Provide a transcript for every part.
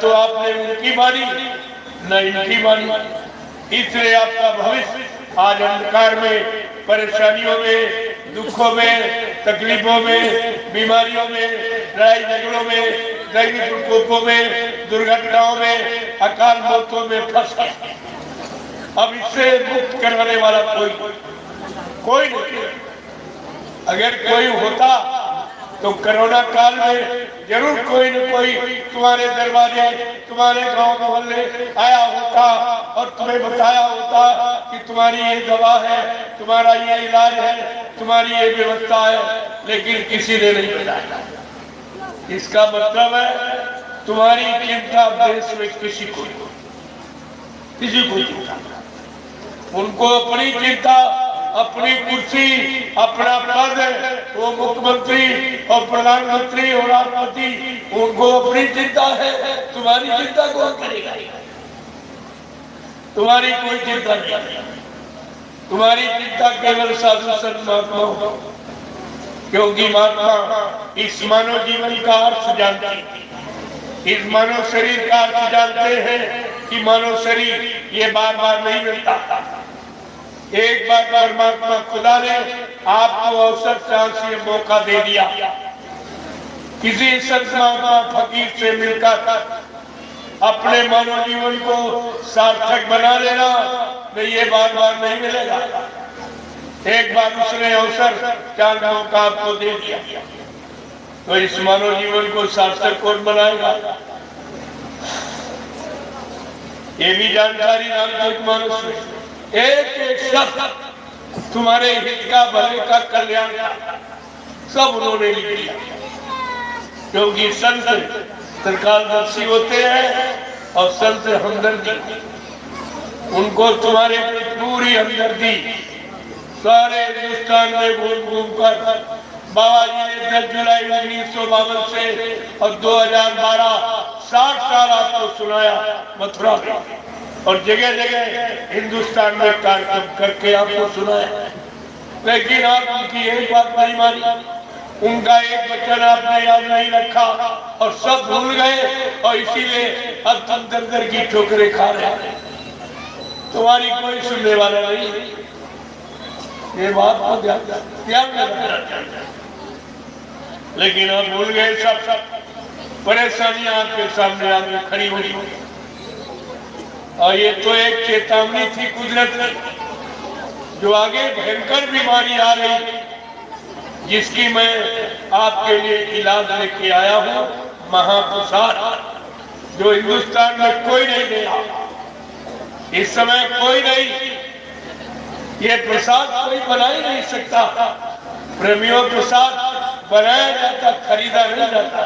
तो आपने उनकी मानी न इनकी मानी, इसलिए आपका भविष्य आज अंधकार में, परेशानियों में, दुखों में, तकलीफों में, बीमारियों में, लड़ाई झगड़ों में, दैनिक प्रकोपों में, दुर्घटनाओं में, अकाल मौतों में फंसा। अब इससे मुक्त करवाने वाला कोई नहीं। अगर कोई होता तो कोरोना काल में जरूर कोई न कोई तुम्हारे दरवाजे, तुम्हारे गांव मोहल्ले आया होता और तुम्हें बताया होता कि तुम्हारी ये दवा है, तुम्हारा ये इलाज है, तुम्हारी ये व्यवस्था है, लेकिन किसी ने नहीं बताया। इसका मतलब है तुम्हारी चिंता देश में किसी को चिंता, उनको अपनी चिंता, अपनी कुर्सी, अपना पद, वो मुख्यमंत्री और प्रधानमंत्री और राष्ट्रपति, उनको अपनी चिंता है। तुम्हारी चिंता कौन करेगा? तुम्हारी कोई चिंता नहीं। तुम्हारी चिंता केवल साधु संत महात्मा, क्योंकि महात्मा इस मानव जीवन का अर्थ जानते हैं, इस मानव शरीर का अर्थ जानते हैं कि मानव शरीर ये बार बार नहीं मिलता। एक बार परमात्मा खुदा ने आपको अवसर चांस ये मौका दे दिया, किसी संत महात्मा फकीर से मिलकर अपने मानव जीवन को सार्थक बना लेना, नहीं ये बार बार नहीं मिलेगा। एक बार उसने अवसर चांस मौका आपको दे दिया, तो इस मानव जीवन को सार्थक कौन बनाएगा? ये भी जानकारी रामचरित मानस में एक शब्द तुम्हारे हित का, भले का, कल्याण का सब उन्होंने लिख दिया, क्योंकि संत सरकारदर्शी होते हैं और संत हमदर्दी, उनको तुम्हारे पूरी हमदर्दी सारे हिंदुस्तान में घूम घूम कर बाबा जी ने 10 जुलाई 1952 से और 2012 60 साल आपको सुनाया मथुरा में, और जगह जगह हिंदुस्तान में कार्यक्रम करके आपको सुनाया, लेकिन आप उनकी एक बात नहीं मानी, उनका एक वचन आपने याद नहीं रखा और सब भूल गए, और इसीलिए अब तुम दर दर की ठोकरें खा रहे। तुम्हारी कोई सुनने वाला नहीं, ये बात को ध्यान में रखना। लेकिन आप भूल गए, सब परेशानियां आपके सामने आके खड़ी हुई, और ये तो एक चेतावनी थी कुदरत की, जो आगे भयंकर बीमारी आ रही, जिसकी मैं आपके लिए इलाज लेके आया हूँ, महाप्रसाद, जो हिंदुस्तान में कोई नहीं देगा इस समय, कोई नहीं, ये प्रसाद कोई बना ही नहीं सकता। प्रेमियों, प्रसाद बनाया जाता, खरीदा नहीं जाता।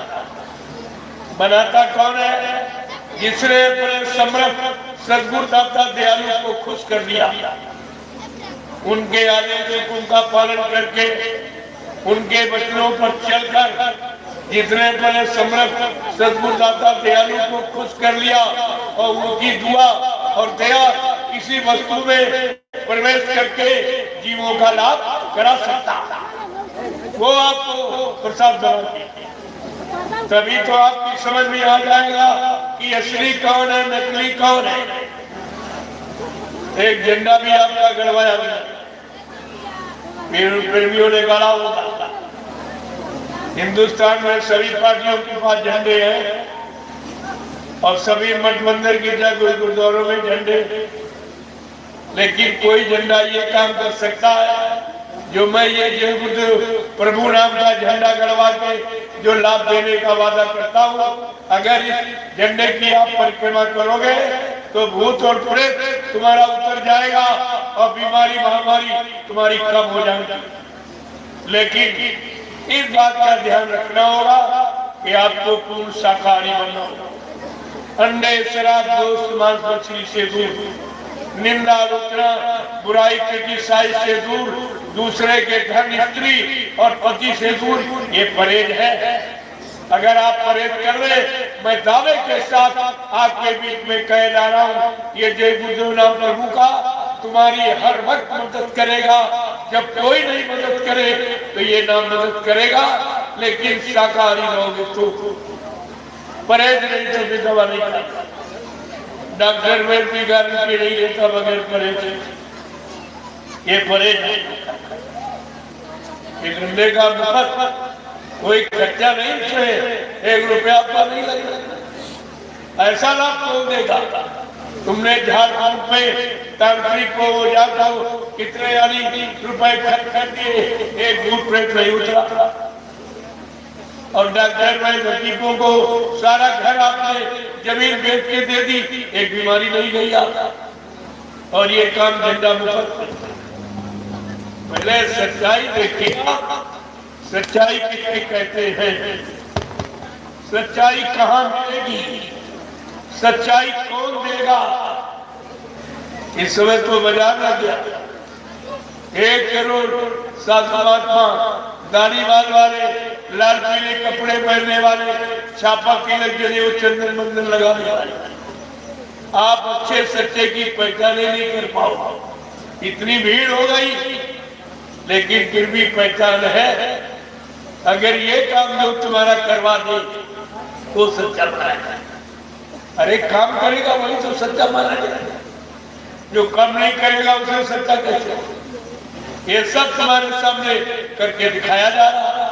बनाता कौन है? जिसने अपने सम्राट सदगुरु दाता दयालु को खुश कर दिया, उनके आदेशों का पालन करके, उनके वचनों पर चलकर, जितने अपने सम्राट सदगुरु दाता दयालु को खुश कर लिया और उनकी दुआ और दया किसी वस्तु में प्रवेश करके जीवों का लाभ करा सकता, वो आपको प्रसाद बनाती। तभी तो आपकी समझ में आ जाएगा कि असली कौन है, नकली कौन है। एक झंडा भी आपका गड़वाया गया, प्रेमियों ने गाड़ा होगा। हिंदुस्तान में सभी पार्टियों के पास झंडे हैं और सभी मठ मंदिर गिरजा गुरुद्वारों में झंडे, लेकिन कोई झंडा ये काम कर सकता है जो मैं ये जय बुद्ध प्रभु नाम का झंडा गड़वा के जो लाभ देने का वादा करता हूँ। अगर इस झंडे की आप परिक्रमा करोगे तो भूत और प्रेत तुम्हारा उतर जाएगा और बीमारी महामारी तुम्हारी कम हो जाएगी। लेकिन इस बात का ध्यान रखना होगा कि आपको पूर्ण शाकाहारी बनना होगा। अंडे, शराब, गोश्त, मांस, मछली से दूर, निंदा, आलोचना, बुराई, क्रिटिसाइज से दूर, दूसरे के धन, स्त्री और पति से दूर, ये परहेज है। अगर आप परहेज कर ले, मैं दावे के साथ आपके बीच में कह जा रहा हूँ, ये जय बुद्ध नाम प्रभु का तुम्हारी हर वक्त मदद करेगा। जब कोई नहीं मदद करे तो ये नाम मदद करेगा, लेकिन शाकाहारी रहोगे तो परहेज नहीं तो भी दवा नहीं खाता। डॉक्टर में भी गारंटी नहीं लेता बगैर परहेज। ये परहेज गंदे का मुफ्त कोई खर्चा नहीं, इसमें 1 रुपया आपका नहीं लगेगा। ऐसा लाभ कौन देगा? तुमने झारखंड में तांत्रिक को जाता हो कितने यानी रुपए खर्च कर दिए, एक भूत प्रेत नहीं उतरा। और डॉक्टर में गरीबों को सारा घर आपने जमीन बेच के दे दी, एक बीमारी नहीं गई आपका। और ये काम झंडा मुफ्त। पहले सच्चाई देखिएगा, सच्चाई किसे कहते हैं, सच्चाई कहाँ मिलेगी, सच्चाई कौन देगा? इस समय तो बाजार लग गया। 1 करोड़ साधु महात्मा, दाढ़ी बाल वाले, लाल पीले कपड़े पहनने वाले, छापा तिलक जले वो चंदन मंदन लगाने वाले, आप अच्छे सच्चे की पहचान नहीं कर पाओ। इतनी भीड़ हो गई, लेकिन फिर भी पहचान है। अगर ये काम जो तुम्हारा करवा दे तो सच्चा माना जाए। अरे काम करेगा वही तो सच्चा माना जाए, जो काम नहीं करेगा उसे सच्चा कैसे? ये सब तुम्हारे सामने करके दिखाया जा रहा है।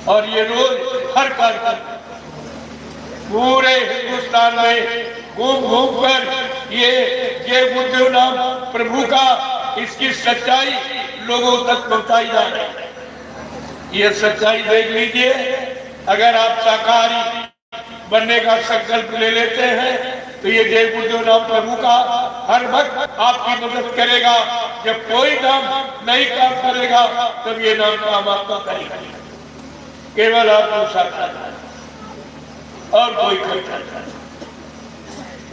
और ये रोज हर कार्यक्रम पूरे हिंदुस्तान में घूम घूम कर ये गुरुदेव नाम प्रभु का, इसकी सच्चाई लोगों तक पहुंचाई जा रही है। ये सच्चाई देख लीजिए। अगर आप शाकाहारी बनने का संकल्प ले लेते हैं तो ये जय गुरुदेव नाम प्रभु का हर वक्त आपकी मदद करेगा। जब कोई नाम नहीं काम करेगा तब ये नाम काम आपका करेगा। केवल आपको शाकाहारी और कोई खर्चा नहीं,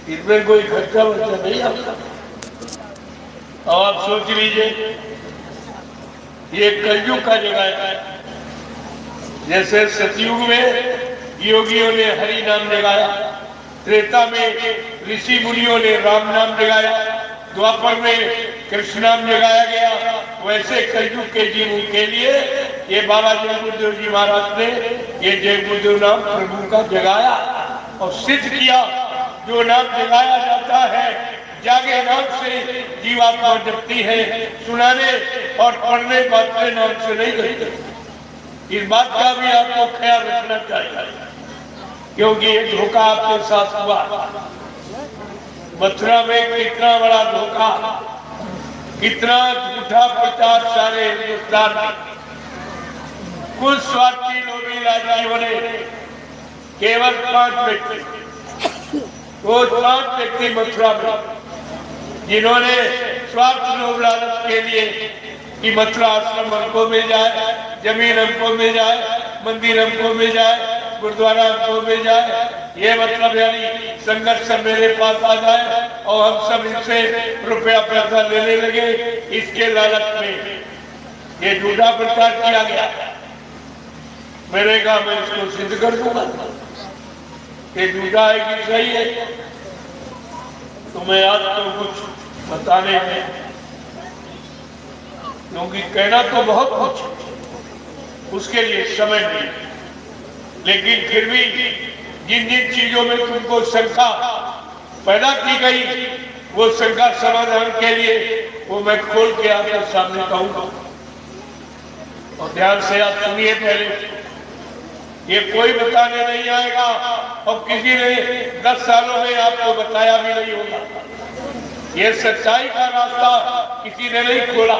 इसमें कोई खर्चा वर्चा नहीं आता। और आप सोच लीजिए, ये कलयुग का जगह है। जैसे सतयुग में योगियों ने हरि नाम जगाया, त्रेता में ऋषि मुनियों ने राम नाम जगाया, द्वापर में कृष्ण नाम जगाया गया, वैसे कलयुग के जीवों के लिए ये बाबा जय गुरुदेव जी महाराज ने ये जय गुरुदेव नाम प्रभु का जगाया और सिद्ध किया। जो नाम जगाया जाता है जागे नाम से जीवात्मा जपती है, सुनाने और पढ़ने बातने नाम से नहीं करते। इस बात का भी आपको ख्याल रखना चाहिए, क्योंकि ये धोखा आपके साथ हुआ। मथुरा में कितना बड़ा धोखा, कितना झूठा प्रचार सारे हिंदुस्तान में। कुछ स्वार्थी लोभी राजकीय ने केवल 5 व्यक्ति, वो 5 व्यक्ति मथुरा में जिन्होंने स्वार्थ लोभ लालच के लिए कि मथुरा आश्रम हमको मिल जाए, जमीन हमको मिल जाए, मंदिर हमको मिल जाए, गुरुद्वारा हमको मिल जाए, ये मतलब यानी संघर्ष सब मेरे पास आ जाए और हम सब इनसे रुपया पैसा लेने लगे। इसके लालच में ये झूठा प्रचार किया गया। मैंने कहा मैं इसको सिद्ध कर दूंगा, ये झूठा है कि सही है। तो मैं आज तो कुछ बताने में, क्योंकि कहना तो बहुत कुछ, उसके लिए समय नहीं, लेकिन फिर भी जिन जिन चीजों में तुमको शंका पैदा की गई वो शंका समाधान के लिए वो मैं खोल के आपके सामने कहूंगा। और ध्यान से आप सुनिए। पहले ये कोई बताने नहीं आएगा और किसी ने 10 सालों में आपको बताया भी नहीं होगा। ये सच्चाई का रास्ता किसी ने नहीं खोला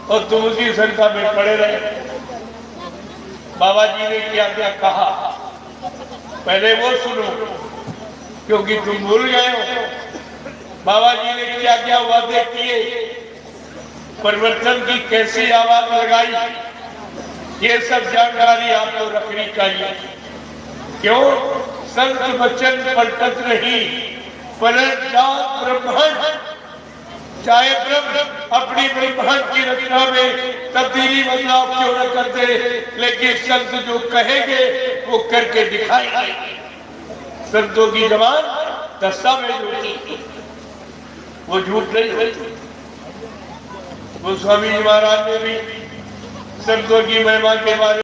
और तुम उसी शंका में पड़े रहे। बाबा जी ने क्या क्या कहा पहले वो सुनो, क्योंकि तुम भूल गए हो। बाबा जी ने क्या क्या वादे किए, परिवर्तन की कैसी आवाज लगाई, ये सब जानकारी आपको रखनी चाहिए। क्यों? संत वचन पलटत नहीं, पलट जात ब्रह्मांड। चाहे ब्रह्म अपनी ब्रह्मांड की रचना में तब्दीली बदलाव क्यों न करते, लेकिन संत जो कहेंगे वो करके दिखाएंगे। संतों की जबान दस्तावेज होती, वो झूठ नहीं होती। गोस्वामी जी महाराज ने भी संतों की महिमा के बारे